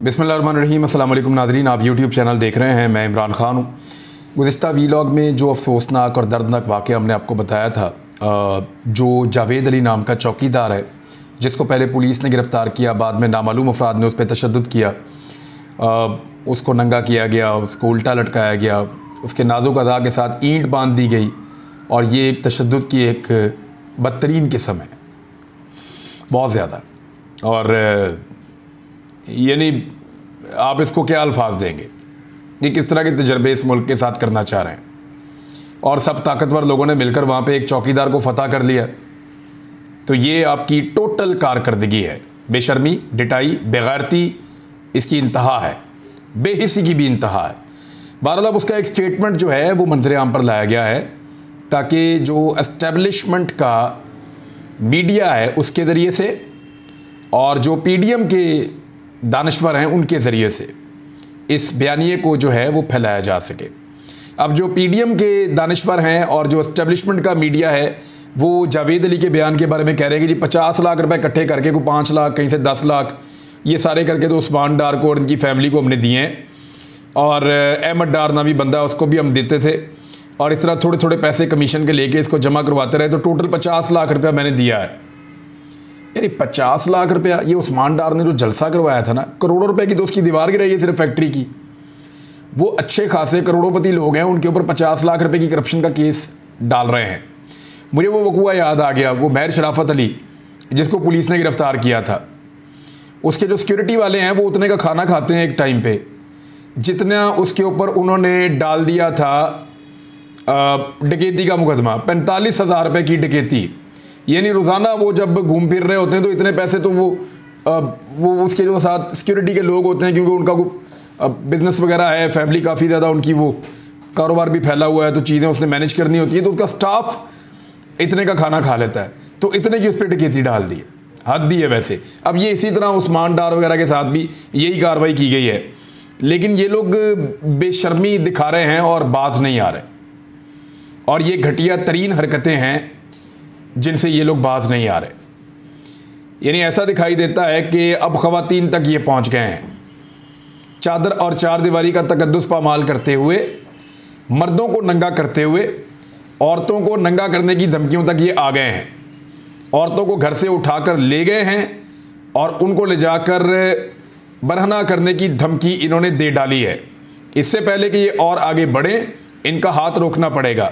बिस्मिल्लाहिर्रहमानिर्रहीम। अस्सलाम वालेकुम नाज़रीन, आप यूट्यूब चैनल देख रहे हैं। मैं इमरान ख़ान हूँ। गुज़िश्ता वीलॉग में जो अफसोसनाक और दर्दनाक वाक़या हमने आपको बताया था, जो जावेद अली नाम का चौकीदार है जिसको पहले पुलिस ने गिरफ़्तार किया, बाद में नामालूम अफराद ने उस पर तशद्दुद किया, उसको नंगा किया गया, उसको उल्टा लटकाया गया, उसके नाजुक अज़ा के साथ ईंट बांध दी गई और ये एक तशद्दुद की एक बदतरीन किस्म है, बहुत ज़्यादा। और यानी आप इसको क्या अल्फाज देंगे कि किस तरह के तजर्बे इस मुल्क के साथ करना चाह रहे हैं। और सब ताकतवर लोगों ने मिलकर वहाँ पे एक चौकीदार को फतह कर लिया। तो ये आपकी टोटल कारकर्दगी है। बेशर्मी, डिटाई, बेगैरती इसकी इंतहा है, बेहिसी की भी इंतहा है। बहरहाल अब उसका एक स्टेटमेंट जो है वो मंजर आम पर लाया गया है ताकि जो एस्टेब्लिशमेंट का मीडिया है उसके ज़रिए से और जो PDM के दानश्वर हैं उनके ज़रिए से इस बयानिए को जो है वो फैलाया जा सके। अब जो PDM के दानश्वर हैं और जो एस्टेब्लिशमेंट का मीडिया है वो जावेद अली के बयान के बारे में कह रहे हैं कि जी 50 लाख रुपए इकट्ठे करके, कोई 5 लाख, कहीं से 10 लाख, ये सारे करके तो उस्मान डार को और इनकी फैमिली को हमने दिए हैं, और अहमद डार नामी बंदा उसको भी हम देते थे, और इस तरह थोड़े थोड़े पैसे कमीशन के लेके इसको जमा करवाते रहे, तो टोटल 50 लाख रुपया मैंने दिया है। यानी 50 लाख रुपया, ये उस्मान डार ने जो जलसा करवाया था ना, करोड़ों रुपए की तो उसकी दीवार गिराई है सिर्फ फैक्ट्री की। वो अच्छे खासे करोड़ोंपति लोग हैं, उनके ऊपर 50 लाख रुपए की करप्शन का केस डाल रहे हैं। मुझे वो वकूआ याद आ गया, वो महर शराफत अली जिसको पुलिस ने गिरफ्तार किया था, उसके जो सिक्योरिटी वाले हैं वो उतने का खाना खाते हैं एक टाइम पे जितना उसके ऊपर उन्होंने डाल दिया था डकैती का मुकदमा। 45,000 रुपये की डकैती, यानी रोज़ाना वो जब घूम फिर रहे होते हैं तो इतने पैसे तो वो उसके जो साथ सिक्योरिटी के लोग होते हैं, क्योंकि उनका बिज़नेस वगैरह है, फैमिली काफ़ी ज़्यादा उनकी, वो कारोबार भी फैला हुआ है, तो चीज़ें उसने मैनेज करनी होती है, तो उसका स्टाफ इतने का खाना खा लेता है, तो इतने की उस पर डकैती डाल दी है। हद दी है वैसे। अब ये इसी तरह उस्मान डार वगैरह के साथ भी यही कार्रवाई की गई है, लेकिन ये लोग बेशर्मी दिखा रहे हैं और बाज नहीं आ रहे, और ये घटिया तरीन हरकतें हैं जिनसे ये लोग बाज नहीं आ रहे। यानी ऐसा दिखाई देता है कि अब ख़वातीन तक ये पहुंच गए हैं, चादर और चार दीवारी का तकद्दुस पामाल करते हुए, मर्दों को नंगा करते हुए, औरतों को नंगा करने की धमकियों तक ये आ गए हैं। औरतों को घर से उठाकर ले गए हैं और उनको ले जाकर बरहना करने की धमकी इन्होंने दे डाली है। इससे पहले कि ये और आगे बढ़ें, इनका हाथ रोकना पड़ेगा।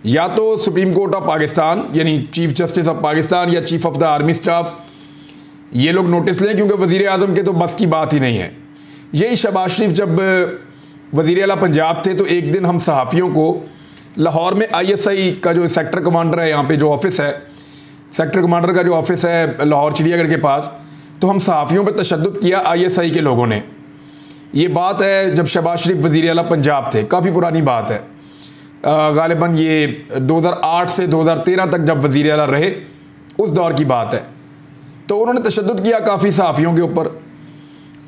या तो सुप्रीम कोर्ट ऑफ पाकिस्तान यानी चीफ जस्टिस ऑफ पाकिस्तान या chief of the army staff ये लोग नोटिस लें, क्योंकि वज़ीर आज़म के तो बस की बात ही नहीं है। यही शहबाज शरीफ जब वज़ीर आला पंजाब थे तो एक दिन हम सहाफ़ियों को लाहौर में ISI का जो सेक्टर कमांडर है, यहाँ पे जो ऑफिस है, सेक्टर कमांडर का जो ऑफिस है लाहौर चिड़ियागढ़ के पास, तो हम सहाफ़ियों पर तशद्दुद किया ISI के लोगों ने। ये बात है जब शहबाज शरीफ वज़ीर आला पंजाब थे, काफ़ी पुरानी बात है, गालिबन ये 2008 से 2013 तक जब वज़ीर आला रहे उस दौर की बात है। तो उन्होंने तशद्दुद किया काफ़ी सहाफ़ियों के ऊपर,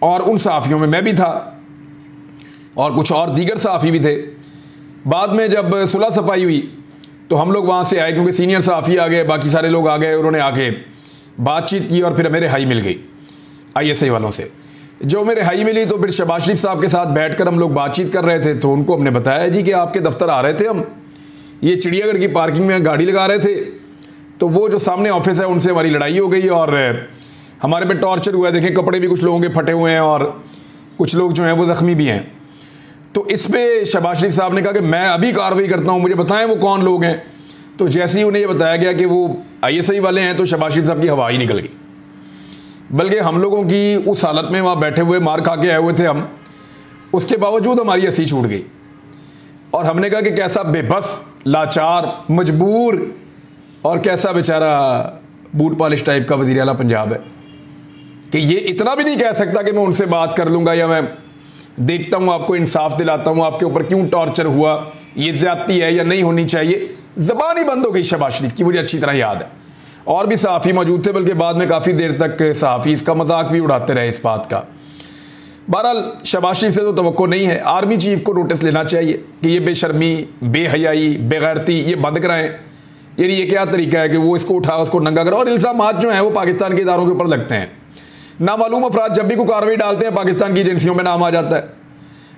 और उन सहाफ़ियों में मैं भी था और कुछ और दीगर सहाफ़ी भी थे। बाद में जब सुलह सफाई हुई तो हम लोग वहाँ से आए, क्योंकि सीनियर सहाफ़ी आ गए, बाकी सारे लोग आ गए, उन्होंने आके बातचीत की और फिर मेरे हाई मिल गई ISI वालों से। जो मेरे हाई मिली तो फिर शहबाज शरीफ साहब के साथ बैठकर हम लोग बातचीत कर रहे थे, तो उनको हमने बताया जी कि आपके दफ्तर आ रहे थे हम, ये चिड़ियाघर की पार्किंग में गाड़ी लगा रहे थे, तो वो जो सामने ऑफिस है उनसे हमारी लड़ाई हो गई और हमारे पे टॉर्चर हुआ है। देखें कपड़े भी कुछ लोगों के फटे हुए हैं और कुछ लोग जो हैं वो ज़ख्मी भी हैं। तो इस पर शहबाज शरीफ साहब ने कहा कि मैं अभी कार्रवाई करता हूँ, मुझे बताएं वो कौन लोग हैं। तो जैसे ही उन्हें ये बताया गया कि वो ISI वाले हैं तो शहबाज शरीफ साहब की हवा ही निकल गई। बल्कि हम लोगों की उस हालत में वहाँ बैठे हुए, मार खा के आए हुए थे हम, उसके बावजूद हमारी हंसी छूट गई और हमने कहा कि कैसा बेबस, लाचार, मजबूर और कैसा बेचारा बूट पॉलिश टाइप का वज़ीर आला पंजाब है कि ये इतना भी नहीं कह सकता कि मैं उनसे बात कर लूँगा या मैं देखता हूँ, आपको इंसाफ दिलाता हूँ, आपके ऊपर क्यों टॉर्चर हुआ, ये ज़्यादती है या नहीं होनी चाहिए। ज़बान ही बंद हो गई शहबाज शरीफ की, मुझे अच्छी तरह याद है। और भी सहाफ़ी मौजूद थे, बल्कि बाद में काफ़ी देर तक सहाफ़ी इसका मजाक भी उड़ाते रहे इस बात का। बहरहाल शहबाज शरीफ से तो तवक्को नहीं है, आर्मी चीफ को नोटिस लेना चाहिए कि ये बेशर्मी, बेहयाई, बेगैरती ये बंद कराएं। यानी ये क्या तरीका है कि वो इसको उठा उसको नंगा करो, और इल्ज़ामात जो हैं वो पाकिस्तान के इदारों के ऊपर लगते हैं। नामालूम अफराद जब भी कोई कार्रवाई डालते हैं पाकिस्तान की एजेंसियों में नाम आ जाता है।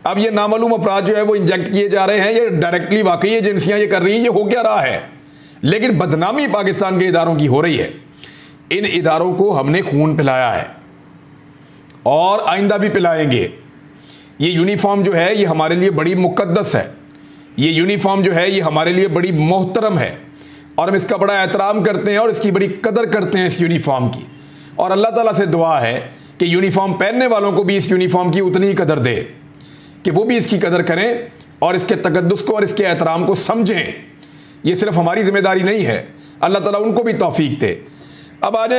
अब ये नामालूम अफराद जो है वो इंजेक्ट किए जा रहे हैं, ये डायरेक्टली वाकई एजेंसियां ये कर रही हैं, ये हो क्या रहा है, लेकिन बदनामी पाकिस्तान के इदारों की हो रही है। इन इदारों को हमने खून पिलाया है और आइंदा भी पिलाएंगे। ये यूनिफॉर्म जो है ये हमारे लिए बड़ी मुकद्दस है, ये यूनिफॉर्म जो है ये हमारे लिए बड़ी मोहतरम है और हम इसका बड़ा एहतराम करते हैं और इसकी बड़ी कदर करते हैं इस यूनिफॉर्म की। और अल्लाह ताला से दुआ है कि यूनिफॉर्म पहनने वालों को भी इस यूनिफॉर्म की उतनी ही कदर दे, कि वो भी इसकी कदर करें और इसके तकद्दुस को और इसके एहतराम को समझें। ये सिर्फ हमारी जिम्मेदारी नहीं है, अल्लाह ताला उनको भी तौफीक दे। अब आज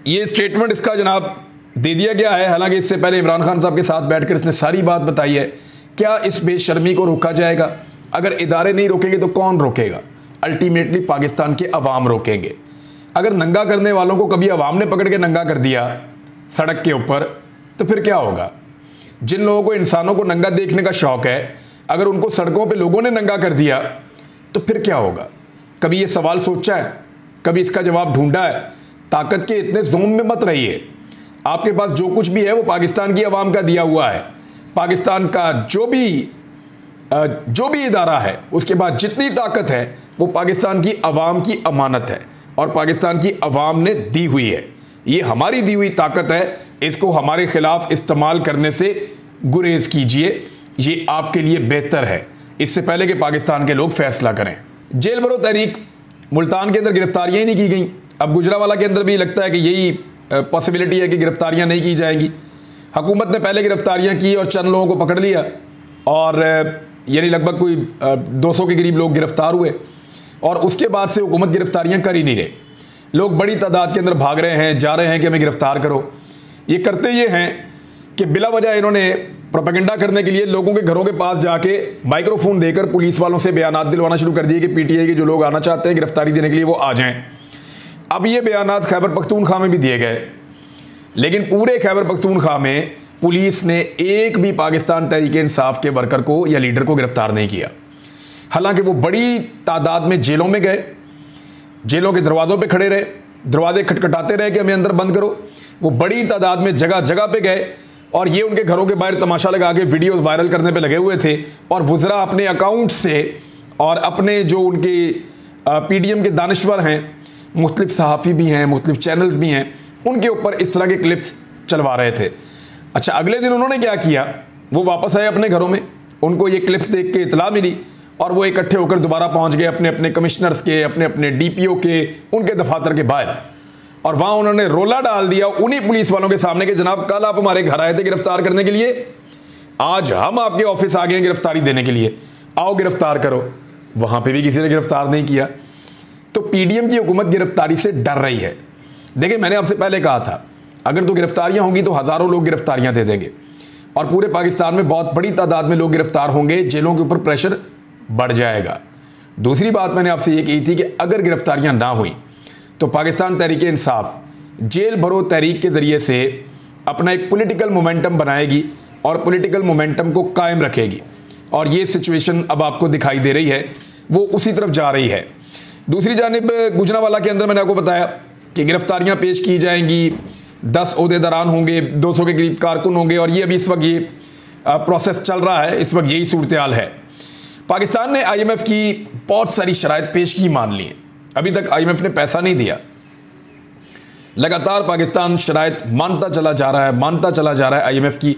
ये स्टेटमेंट इसका जनाब दे दिया गया है, हालांकि इससे पहले इमरान खान साहब के साथ बैठकर इसने सारी बात बताई है। क्या इस बेशर्मी को रोका जाएगा? अगर इदारे नहीं रोकेंगे तो कौन रोकेगा? अल्टीमेटली पाकिस्तान के अवाम रोकेंगे। अगर नंगा करने वालों को कभी अवाम ने पकड़ के नंगा कर दिया सड़क के ऊपर तो फिर क्या होगा? जिन लोगों को इंसानों को नंगा देखने का शौक है, अगर उनको सड़कों पे लोगों ने नंगा कर दिया तो फिर क्या होगा? कभी ये सवाल सोचा है? कभी इसका जवाब ढूंढा है? ताकत के इतने जोम में मत रहिए। आपके पास जो कुछ भी है वो पाकिस्तान की आवाम का दिया हुआ है। पाकिस्तान का जो भी इदारा है, उसके बाद जितनी ताकत है वो पाकिस्तान की आवाम की अमानत है और पाकिस्तान की आवाम ने दी हुई है। ये हमारी दी हुई ताकत है, इसको हमारे खिलाफ इस्तेमाल करने से गुरेज कीजिए, ये आपके लिए बेहतर है, इससे पहले कि पाकिस्तान के लोग फैसला करें। जेल भरो तहरीक मुल्तान के अंदर गिरफ्तारियां ही नहीं की गई। अब गुजरावाला के अंदर भी लगता है कि यही पॉसिबिलिटी है कि गिरफ्तारियां नहीं की जाएंगी। हुकूमत ने पहले गिरफ्तारियां की और चंद लोगों को पकड़ लिया और यानी लगभग कोई 200 के करीब लोग गिरफ्तार हुए और उसके बाद से हुकूमत गिरफ्तारियां कर ही नहीं रहे। लोग बड़ी तादाद के अंदर भाग रहे हैं, जा रहे हैं कि हमें गिरफ्तार करो। ये करते ये हैं कि बिला वजह इन्होंने प्रोपेगेंडा करने के लिए लोगों के घरों के पास जाके माइक्रोफोन देकर पुलिस वालों से बयानात दिलवाना शुरू कर दिए कि पीटीआई के जो लोग आना चाहते हैं गिरफ्तारी देने के लिए वो आ जाएं। अब ये बयानात खैबर पख्तूनख्वा में भी दिए गए, लेकिन पूरे खैबर पख्तूनख्वा में पुलिस ने एक भी पाकिस्तान तहरीक इंसाफ के वर्कर को या लीडर को गिरफ्तार नहीं किया। हालांकि वो बड़ी तादाद में जेलों में गए, जेलों के दरवाज़ों पे खड़े रहे, दरवाजे खटखटाते रहे कि हमें अंदर बंद करो। वो बड़ी तादाद में जगह जगह पे गए और ये उनके घरों के बाहर तमाशा लगा के वीडियोस वायरल करने पे लगे हुए थे और वुज़रा अपने अकाउंट से और अपने जो उनके पीडीएम के दानिश्वर हैं, मुख्तलिफ सहाफ़ी भी हैं, मुख्तलिफ चैनल्स भी हैं, उनके ऊपर इस तरह के क्लिप्स चलवा रहे थे। अच्छा, अगले दिन उन्होंने क्या किया, वो वापस आए अपने घरों में, उनको ये क्लिप्स देख के इतला मिली और वो इकट्ठे होकर दोबारा पहुंच गए अपने अपने कमिश्नर्स के, अपने अपने डीपीओ के, उनके दफातर के बाहर, और वहां उन्होंने रोला डाल दिया उन्हीं पुलिस वालों के सामने कि जनाब कल आप हमारे घर आए थे गिरफ्तार करने के लिए, आज हम आपके ऑफिस आ गए गिरफ्तारी देने के लिए, आओ गिरफ्तार करो। वहां पे भी किसी ने गिरफ्तार नहीं किया। तो पीडीएम की हुकूमत गिरफ्तारी से डर रही है। देखिए, मैंने आपसे पहले कहा था अगर तो गिरफ्तारियां होंगी तो हज़ारों लोग गिरफ्तारियां दे देंगे और पूरे पाकिस्तान में बहुत बड़ी तादाद में लोग गिरफ्तार होंगे, जेलों के ऊपर प्रेशर बढ़ जाएगा। दूसरी बात मैंने आपसे ये कही थी कि अगर गिरफ्तारियां ना हुई तो पाकिस्तान तहरीक इंसाफ जेल भरो तहरीक के ज़रिए से अपना एक पॉलिटिकल मोमेंटम बनाएगी और पॉलिटिकल मोमेंटम को कायम रखेगी, और ये सिचुएशन अब आपको दिखाई दे रही है, वो उसी तरफ जा रही है। दूसरी जानिब गुजरावाला के अंदर मैंने आपको बताया कि गिरफ्तारियां पेश की जाएंगी, 10 ओहदेदारान होंगे, 200 के करीब कारकुन होंगे, और ये अभी इस वक्त ये प्रोसेस चल रहा है, इस वक्त यही सूरत हाल है। पाकिस्तान ने IMF की बहुत सारी शराइत पेश की, मान ली, अभी तक IMF ने पैसा नहीं दिया। लगातार पाकिस्तान शराइत मानता चला जा रहा है IMF की,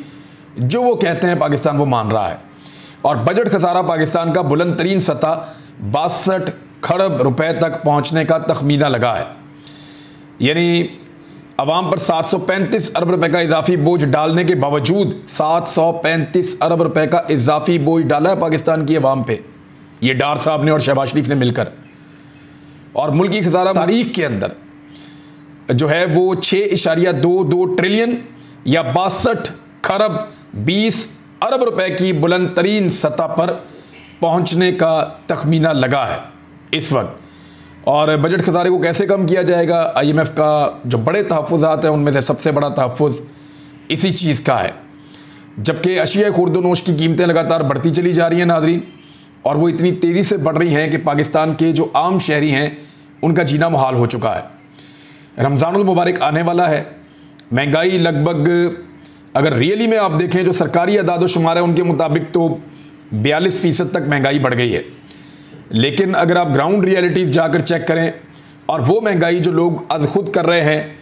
जो वो कहते हैं पाकिस्तान वो मान रहा है, और बजट खसारा पाकिस्तान का बुलंद तरीन सतह 62 खरब रुपए तक पहुंचने का तखमीना लगा है। यानी अवाम पर 735 अरब रुपए का इजाफी बोझ डालने के बावजूद 735 अरब रुपए का इजाफी बोझ डाला है पाकिस्तान की अवाम पे, ये डार साहब ने और शहबाज शरीफ ने मिलकर। और मुल्की खसारा तारीख के अंदर जो है वो 6.22 ट्रिलियन या 62 खरब 20 अरब रुपए की बुलंद तरीन सतह पर पहुंचने का तखमीना लगा है इस वक्त। और बजट खसारे को कैसे कम किया जाएगा? IMF का जो बड़े तहफ़्फ़ुज़ात हैं उनमें से सबसे बड़ा तहफ़्फ़ुज़ इसी चीज़ का है। जबकि अशिया खुर्द-व-नोश की कीमतें लगातार बढ़ती चली जा रही हैं नाज़रीन, और वो इतनी तेज़ी से बढ़ रही हैं कि पाकिस्तान के जो आम शहरी हैं उनका जीना मुहाल हो चुका है। रमज़ानुल मुबारक आने वाला है महंगाई लगभग, अगर रियली में आप देखें जो सरकारी अदाद-ओ-शुमार है उनके मुताबिक तो 42% तक महंगाई बढ़ गई है। लेकिन अगर आप ग्राउंड रियलिटीज जाकर चेक करें और वो महंगाई जो लोग आज खुद कर रहे हैं,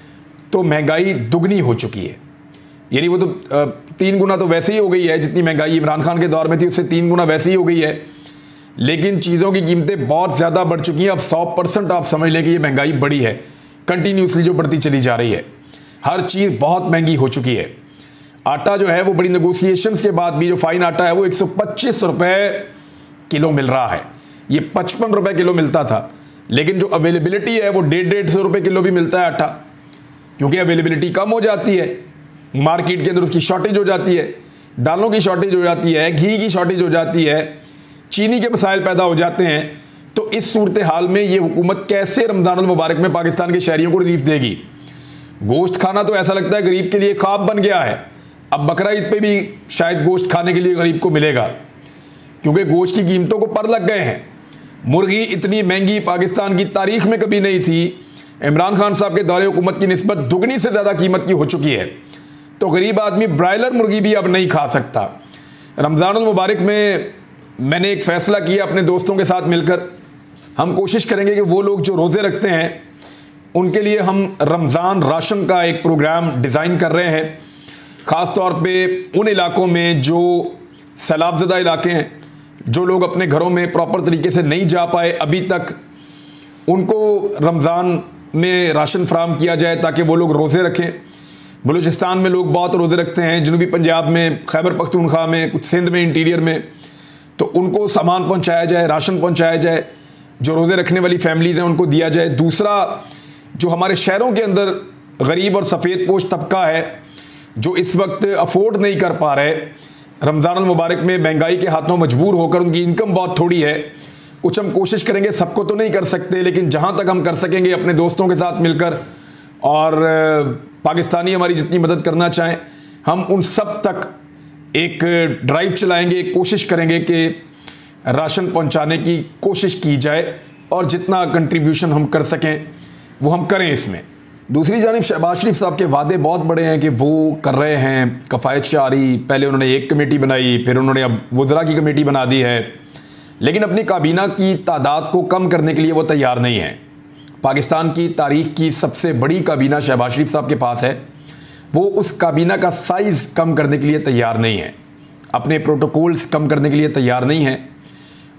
तो महंगाई दुगनी हो चुकी है। यानी वो तो 3 गुना तो वैसे ही हो गई है, जितनी महंगाई इमरान खान के दौर में थी उससे 3 गुना वैसे ही हो गई है। लेकिन चीज़ों की कीमतें बहुत ज़्यादा बढ़ चुकी हैं। अब 100% आप समझ लें कि ये महंगाई बढ़ी है, कंटिन्यूसली जो बढ़ती चली जा रही है। हर चीज़ बहुत महंगी हो चुकी है। आटा जो है वो बड़ी नेगोशिएशंस के बाद भी जो फाइन आटा है वो 125 रुपये किलो मिल रहा है। ये 55 रुपये किलो मिलता था, लेकिन जो अवेलेबिलिटी है वो 150-150 रुपये किलो भी मिलता है आटा, क्योंकि अवेलेबिलिटी कम हो जाती है, मार्केट के अंदर उसकी शॉर्टेज हो जाती है, दालों की शॉर्टेज हो जाती है, घी की शॉर्टेज हो जाती है, चीनी के मसाइल पैदा हो जाते हैं। तो इस सूरत हाल में ये हुकूमत कैसे रमज़ान अल मुबारक में पाकिस्तान के शहरियों को रिलीफ देगी? गोश्त खाना तो ऐसा लगता है गरीब के लिए ख्वाब बन गया है। अब बकरा ईद पे भी शायद गोश्त खाने के लिए गरीब को मिलेगा, क्योंकि गोश्त की कीमतों को पर लग गए हैं। मुर्गी इतनी महंगी पाकिस्तान की तारीख में कभी नहीं थी। इमरान खान साहब के दौरे हुकूमत की निस्बत दुगनी से ज़्यादा कीमत की हो चुकी है। तो गरीब आदमी ब्रायलर मुर्गी भी अब नहीं खा सकता। रमज़ान अल मुबारक में मैंने एक फ़ैसला किया अपने दोस्तों के साथ मिलकर, हम कोशिश करेंगे कि वो लोग जो रोज़े रखते हैं उनके लिए हम रमज़ान राशन का एक प्रोग्राम डिज़ाइन कर रहे हैं। ख़ास तौर पे उन इलाकों में जो सैलाबज़दा इलाके हैं, जो लोग अपने घरों में प्रॉपर तरीके से नहीं जा पाए अभी तक, उनको रमज़ान में राशन फराहम किया जाए ताकि वो लोग रोज़े रखें। बलूचिस्तान में लोग बहुत रोज़े रखते हैं, जनूबी पंजाब में, खैबर पख्तूनख्वा में, कुछ सिंध में, इंटीरियर में, तो उनको सामान पहुंचाया जाए, राशन पहुंचाया जाए, जो रोज़े रखने वाली फैमिलीज़ हैं उनको दिया जाए। दूसरा, जो हमारे शहरों के अंदर गरीब और सफ़ेद पोश तबका है जो इस वक्त अफोर्ड नहीं कर पा रहे, रमज़ान अल मुबारक में महंगाई के हाथों मजबूर होकर, उनकी इनकम बहुत थोड़ी है, कुछ हम कोशिश करेंगे, सबको तो नहीं कर सकते लेकिन जहाँ तक हम कर सकेंगे अपने दोस्तों के साथ मिलकर, और पाकिस्तानी हमारी जितनी मदद करना चाहें हम उन सब तक एक ड्राइव चलाएंगे, कोशिश करेंगे कि राशन पहुंचाने की कोशिश की जाए और जितना कंट्रीब्यूशन हम कर सकें वो हम करें इसमें। दूसरी जानिब शहबाज शरीफ साहब के वादे बहुत बड़े हैं कि वो कर रहे हैं कफ़ायत शारी। पहले उन्होंने एक कमेटी बनाई, फिर उन्होंने अब वज़रा की कमेटी बना दी है, लेकिन अपनी काबीना की तादाद को कम करने के लिए वो तैयार नहीं है। पाकिस्तान की तारीख की सबसे बड़ी काबीना शहबाज शरीफ साहब के पास है, वो उस काबीना का साइज़ कम करने के लिए तैयार नहीं है, अपने प्रोटोकॉल्स कम करने के लिए तैयार नहीं है।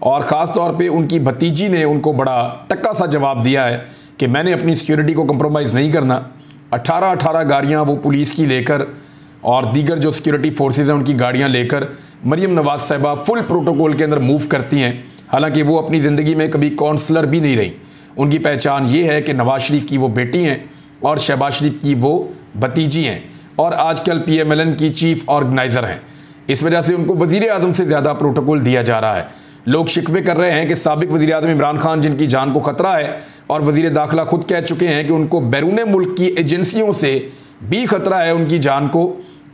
और ख़ास तौर पे उनकी भतीजी ने उनको बड़ा टक्का सा जवाब दिया है कि मैंने अपनी सिक्योरिटी को कंप्रोमाइज़ नहीं करना। 18 गाड़ियाँ वो पुलिस की लेकर और दीगर जो सिक्योरिटी फोर्सेज हैं उनकी गाड़ियाँ लेकर मरीम नवाज़ साहिबा फुल प्रोटोकॉल के अंदर मूव करती हैं। हालांकि वो अपनी ज़िंदगी में कभी काउंसलर भी नहीं रही। उनकी पहचान ये है कि नवाज़ शरीफ की वो बेटी हैं और शहबाज शरीफ की वो भतीजी हैं, और आजकल PMLN की चीफ ऑर्गेनाइज़र हैं। इस वजह से उनको वज़ीर आज़म से ज़्यादा प्रोटोकॉल दिया जा रहा है। लोग शिकवे कर रहे हैं कि साबिक वज़ीर आज़म इमरान खान, जिनकी जान को ख़तरा है, और वज़ीर दाखिला खुद कह चुके हैं कि उनको बैरून मुल्क की एजेंसियों से भी ख़तरा है उनकी जान को,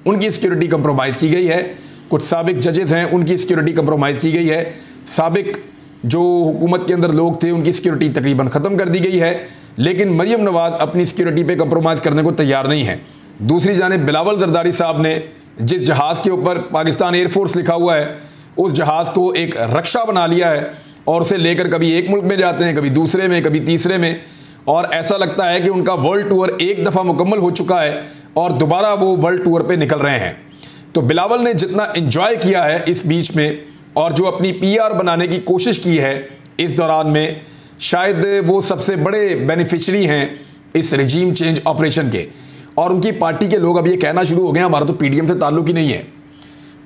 उनकी सिक्योरिटी कंप्रोमाइज़ की गई है। कुछ साबिक जजेस हैं, उनकी सिक्योरिटी कंप्रोमाइज़ की गई है। साबिक जो हुकूमत के अंदर लोग थे उनकी सिक्योरिटी तकरीबन ख़त्म कर दी गई है, लेकिन मरीम नवाज़ अपनी सिक्योरिटी पे कंप्रोमाइज़ करने को तैयार नहीं है। दूसरी जानिब बिलावल जरदारी साहब ने जिस जहाज़ के ऊपर पाकिस्तान एयरफोर्स लिखा हुआ है, उस जहाज़ को एक रक्षा बना लिया है और उसे लेकर कभी एक मुल्क में जाते हैं, कभी दूसरे में, कभी तीसरे में, और ऐसा लगता है कि उनका वर्ल्ड टूर एक दफ़ा मुकम्मल हो चुका है और दोबारा वो वर्ल्ड टूर पे निकल रहे हैं। तो बिलावल ने जितना एंजॉय किया है इस बीच में और जो अपनी PR बनाने की कोशिश की है इस दौरान में, शायद वो सबसे बड़े बेनिफिशरी हैं इस रजीम चेंज ऑपरेशन के। और उनकी पार्टी के लोग अब ये कहना शुरू हो गए हमारा तो PDM से ताल्लुक़ ही नहीं है,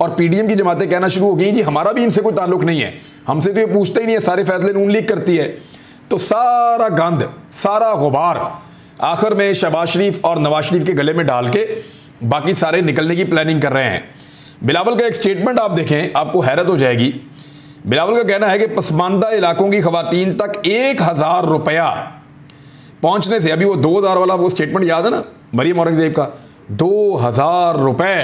और PDM की जमातें कहना शुरू हो गई कि हमारा भी इनसे कोई ताल्लुक़ नहीं है, हमसे तो ये पूछते ही नहीं है, सारे फैसले नून लीग करती है। तो सारा गंद, सारा गुबार आखिर में शहबाज शरीफ और नवाज शरीफ के गले में डाल के बाकी सारे निकलने की प्लानिंग कर रहे हैं। बिलावल का एक स्टेटमेंट आप देखें, आपको हैरत हो जाएगी। बिलावल का कहना है कि पसमानदा इलाकों की खवातीन तक 1000 रुपया पहुंचने से, अभी वो 2000 वाला वो स्टेटमेंट याद है ना मरीम औरंगजेब का, 2000 रुपये,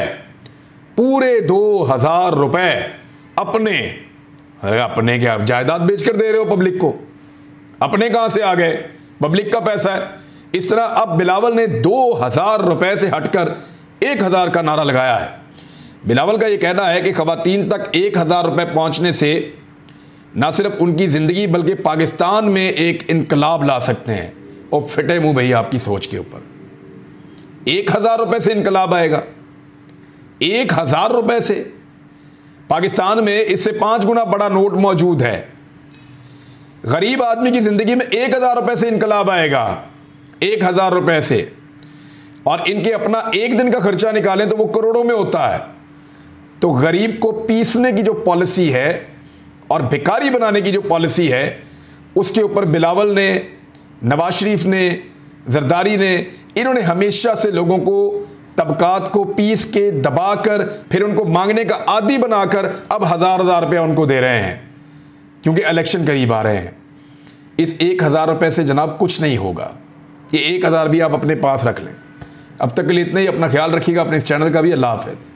पूरे 2000 रुपये अपने, अरे अपने क्या जायदाद बेचकर दे रहे हो पब्लिक को, अपने कहां से आ गए, पब्लिक का पैसा है। इस तरह अब बिलावल ने 2000 रुपए से हटकर 1000 का नारा लगाया है। बिलावल का यह कहना है कि खवातीन तक 1000 रुपए पहुंचने से ना सिर्फ उनकी ज़िंदगी बल्कि पाकिस्तान में एक इनकलाब ला सकते हैं। और फिटे मुंह भैया आपकी सोच के ऊपर 1000 रुपए से इनकलाब आएगा? 1000 रुपए से? पाकिस्तान में इससे 5 गुना बड़ा नोट मौजूद है। गरीब आदमी की ज़िंदगी में 1000 रुपए से इनकलाब आएगा? 1000 रुपए से? और इनके अपना एक दिन का खर्चा निकालें तो वो करोड़ों में होता है। तो गरीब को पीसने की जो पॉलिसी है और भिखारी बनाने की जो पॉलिसी है, उसके ऊपर बिलावल ने, नवाज शरीफ ने, जरदारी ने, इन्होंने हमेशा से लोगों को, तबकात को पीस के दबाकर फिर उनको मांगने का आदी बनाकर अब हज़ार रुपया उनको दे रहे हैं क्योंकि इलेक्शन करीब आ रहे हैं। इस 1000 रुपये से जनाब कुछ नहीं होगा। ये 1000 भी आप अपने पास रख लें। अब तक के लिए इतना ही। अपना ख्याल रखिएगा, अपने इस चैनल का भी। अल्लाह हाफ़िज़।